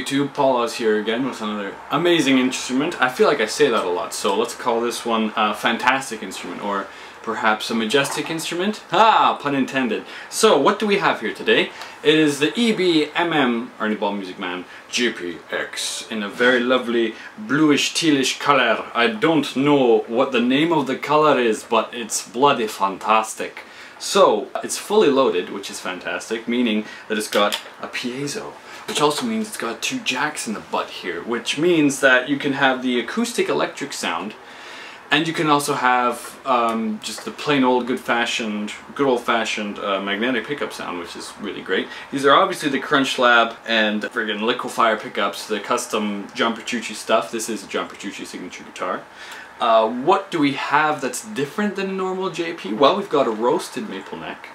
YouTube, Paula's here again with another amazing instrument. I feel like I say that a lot, so let's call this one a fantastic instrument, or perhaps a majestic instrument. Ah, pun intended. So what do we have here today? It is the EBMM, Ernie Ball Music Man, JPX, in a very lovely bluish tealish color. I don't know what the name of the color is, but it's bloody fantastic. So, it's fully loaded, which is fantastic, meaning that it's got a piezo, which also means it's got two jacks in the butt here, which means that you can have the acoustic electric sound, and you can also have just the plain old good old-fashioned magnetic pickup sound, which is really great. These are obviously the Crunch Lab and friggin' Liquefier pickups, the custom John Petrucci stuff. This is a John Petrucci signature guitar. What do we have that's different than a normal JP? Well, we've got a roasted maple neck,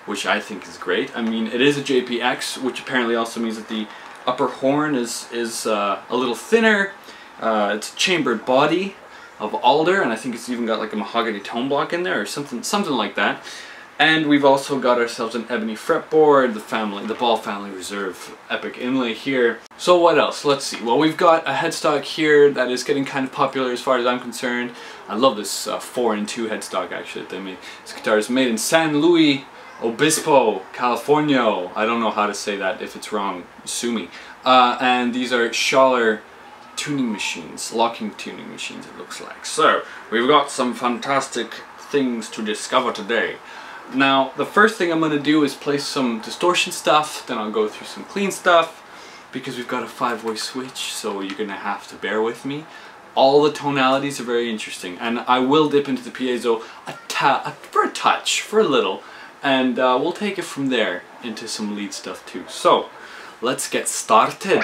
which I think is great. I mean, it is a JPX, which apparently also means that the upper horn is a little thinner. It's a chambered body of alder, and I think it's even got like a mahogany tone block in there or something like that. And we've also got ourselves an ebony fretboard, the Ball Family Reserve epic inlay here. So what else? Let's see. Well, we've got a headstock here that is getting kind of popular as far as I'm concerned. I love this 4-in-2 headstock actually that they made. This guitar is made in San Luis Obispo, California. I don't know how to say that. If it's wrong, sue me. And these are Schaller tuning machines, locking tuning machines it looks like. So, we've got some fantastic things to discover today. Now, the first thing I'm going to do is play some distortion stuff, then I'll go through some clean stuff, because we've got a 5-way switch, so you're going to have to bear with me. All the tonalities are very interesting, and I will dip into the piezo for a touch, for a little, and we'll take it from there into some lead stuff too. So, let's get started.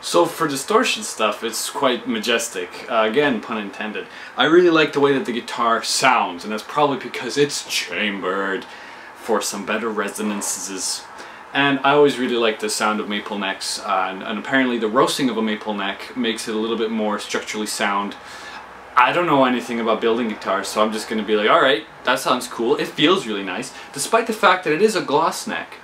So for distortion stuff, it's quite majestic. Again, pun intended. I really like the way that the guitar sounds, and that's probably because it's chambered for some better resonances. And I always really like the sound of maple necks, and apparently the roasting of a maple neck makes it a little bit more structurally sound. I don't know anything about building guitars, so I'm just going to be like, alright, that sounds cool. It feels really nice, despite the fact that it is a gloss neck.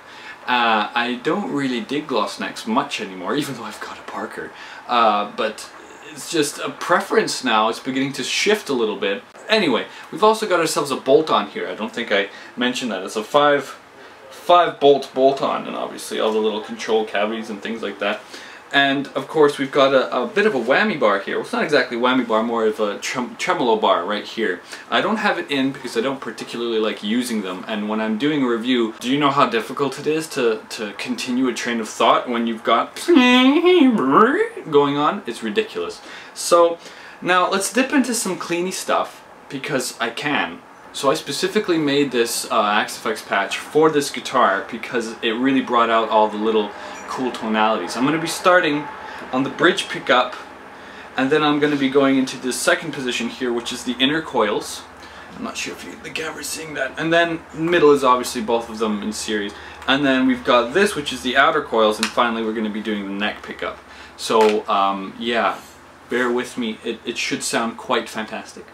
I don't really dig gloss necks much anymore, even though I've got a Parker. But it's just a preference now. It's beginning to shift a little bit. Anyway, we've also got ourselves a bolt-on here. I don't think I mentioned that. It's a 5-bolt bolt-on, and obviously all the little control cavities and things like that. And of course we've got a bit of a whammy bar here. Well, it's not exactly a whammy bar, more of a tremolo bar right here. I don't have it in because I don't particularly like using them, and when I'm doing a review, do you know how difficult it is to continue a train of thought when you've got going on? It's ridiculous. So now let's dip into some cleany stuff because I can. So I specifically made this Axe-Fx patch for this guitar because it really brought out all the little cool tonalities. I'm going to be starting on the bridge pickup, and then I'm going to be going into the second position here, which is the inner coils. I'm not sure if the camera's seeing that. And then middle is obviously both of them in series. And then we've got this, which is the outer coils, and finally we're going to be doing the neck pickup. So yeah, bear with me. It should sound quite fantastic.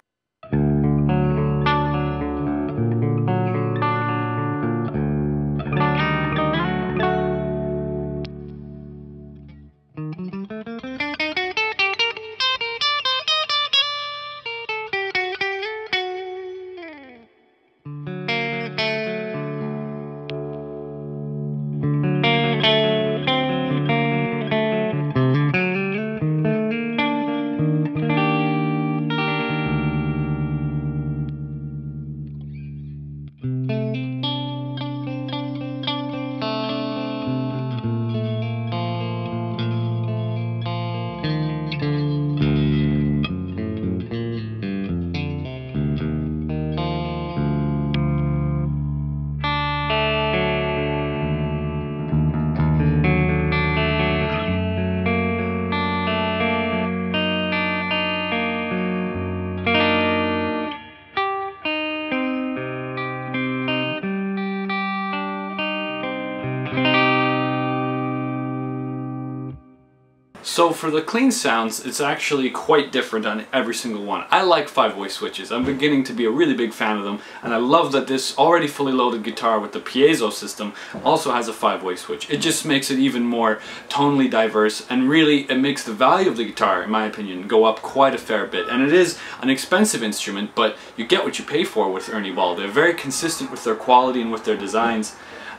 So for the clean sounds, it's actually quite different on every single one. I like 5-voice switches. I'm beginning to be a really big fan of them, and I love that this already fully loaded guitar with the Piezo system also has a 5-voice switch. It just makes it even more tonally diverse, and really it makes the value of the guitar, in my opinion, go up quite a fair bit. And it is an expensive instrument, but you get what you pay for with Ernie Ball. They're very consistent with their quality and with their designs,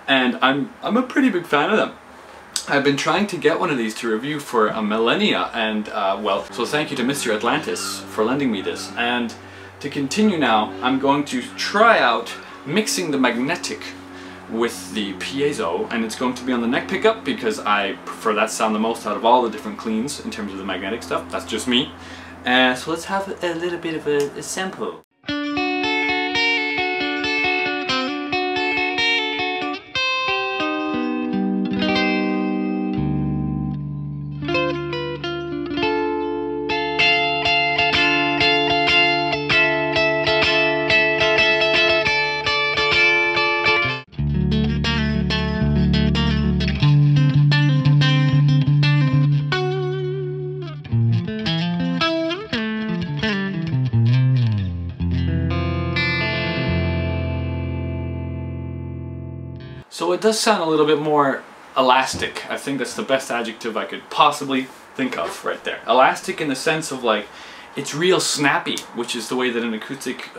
and I'm a pretty big fan of them. I've been trying to get one of these to review for a millennia, and well, so thank you to Mr. Atlantis for lending me this. And to continue now, I'm going to try out mixing the magnetic with the Piezo, and it's going to be on the neck pickup because I prefer that sound the most out of all the different cleans in terms of the magnetic stuff. That's just me. So let's have a little bit of a sample. So it does sound a little bit more elastic. I think that's the best adjective I could possibly think of right there. Elastic in the sense of like, it's real snappy, which is the way that an acoustic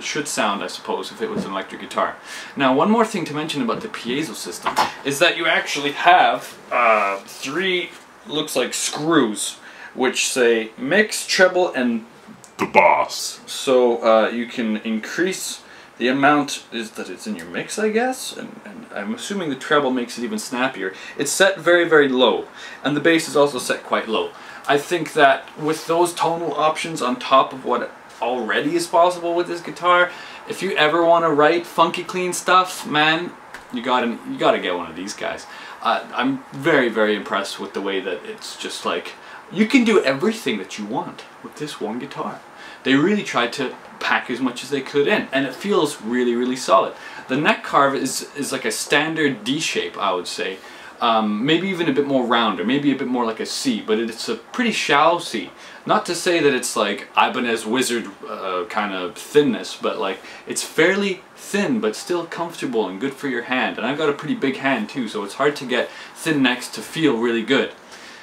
should sound, I suppose, if it was an electric guitar. Now, one more thing to mention about the Piezo system is that you actually have 3, looks like screws, which say mix, treble, and the bass. So you can increase the amount that it's in your mix, I guess, and I'm assuming the treble makes it even snappier. It's set very, very low, and the bass is also set quite low. I think that with those tonal options on top of what already is possible with this guitar, if you ever want to write funky clean stuff, man, you gotta get one of these guys. I'm very, very impressed with the way that it's just like, you can do everything that you want with this one guitar. They really tried to pack as much as they could in, and it feels really, really solid. The neck carve is like a standard D shape, I would say. Maybe even a bit more round, or maybe a bit more like a C, but it's a pretty shallow C. Not to say that it's like Ibanez Wizard kind of thinness, but like it's fairly thin but still comfortable and good for your hand. And I've got a pretty big hand too, so it's hard to get thin necks to feel really good.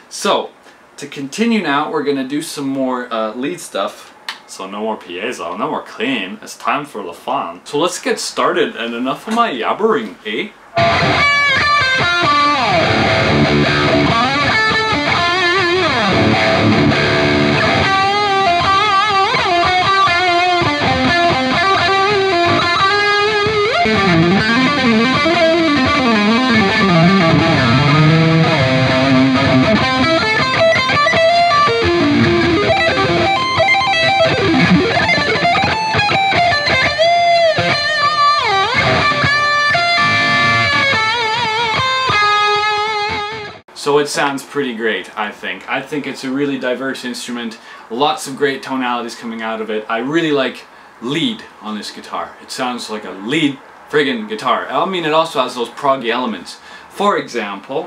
So to continue now, we're gonna do some more lead stuff. So no more Piezo, no more clean. It's time for the fun. So let's get started, and enough of my yabbering, eh? So it sounds pretty great, I think. I think it's a really diverse instrument, lots of great tonalities coming out of it. I really like lead on this guitar. It sounds like a lead friggin' guitar. I mean, it also has those proggy elements. For example,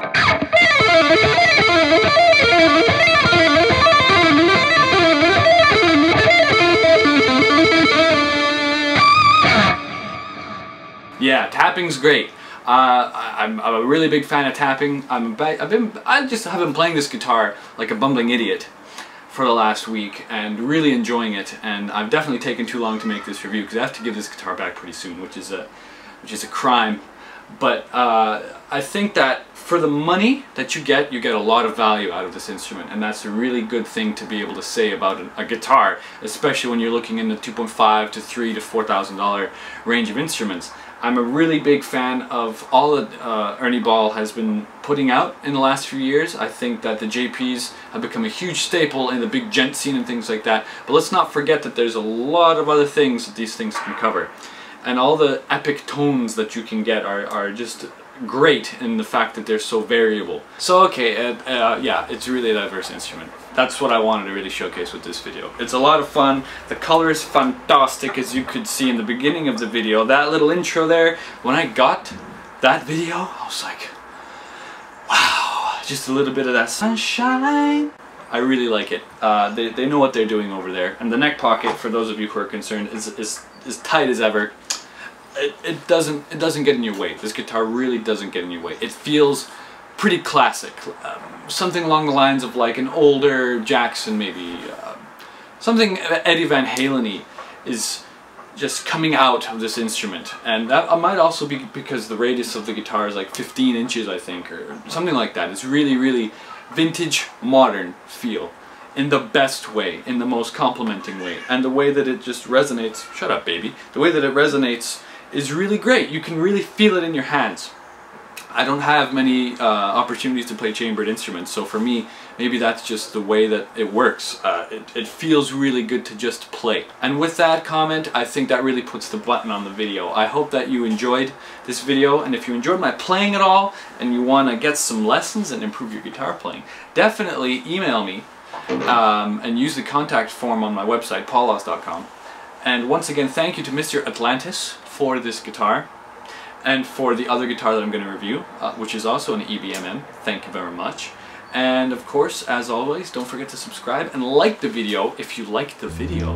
yeah, tapping's great. I'm a really big fan of tapping. I just have been playing this guitar like a bumbling idiot for the last week and really enjoying it. And I've definitely taken too long to make this review because I have to give this guitar back pretty soon, which is a crime. But I think that for the money that you get a lot of value out of this instrument, and that's a really good thing to be able to say about a guitar, especially when you're looking in the $2,500 to $3,000 to $4,000 range of instruments. I'm a really big fan of all that Ernie Ball has been putting out in the last few years. I think that the JPs have become a huge staple in the big gent scene and things like that. But let's not forget that there's a lot of other things that these things can cover. And all the epic tones that you can get are just great in the fact that they're so variable. So okay, yeah, it's really a diverse instrument. That's what I wanted to really showcase with this video. It's a lot of fun. The color is fantastic, as you could see in the beginning of the video. That little intro there, when I got that video, I was like, wow, just a little bit of that sunshine. I really like it. They know what they're doing over there. And the neck pocket, for those of you who are concerned, is tight as ever. It doesn't get in your way. This guitar really doesn't get in your way. It feels pretty classic. Something along the lines of like an older Jackson, maybe. Something Eddie Van Halen-y is just coming out of this instrument. And that might also be because the radius of the guitar is like 15 inches, I think, or something like that. It's really, really vintage, modern feel. In the best way, in the most complimenting way. And the way that it just resonates, shut up baby, the way that it resonates is really great. You can really feel it in your hands. I don't have many opportunities to play chambered instruments, so for me, maybe that's just the way that it works. It feels really good to just play. And with that comment, I think that really puts the button on the video. I hope that you enjoyed this video, and if you enjoyed my playing at all, and you want to get some lessons and improve your guitar playing, definitely email me and use the contact form on my website, paulos.com. And once again, thank you to Mr. Atlantis for this guitar. And for the other guitar that I'm going to review, which is also an EBMM, thank you very much. And of course, as always, don't forget to subscribe and like the video if you like the video.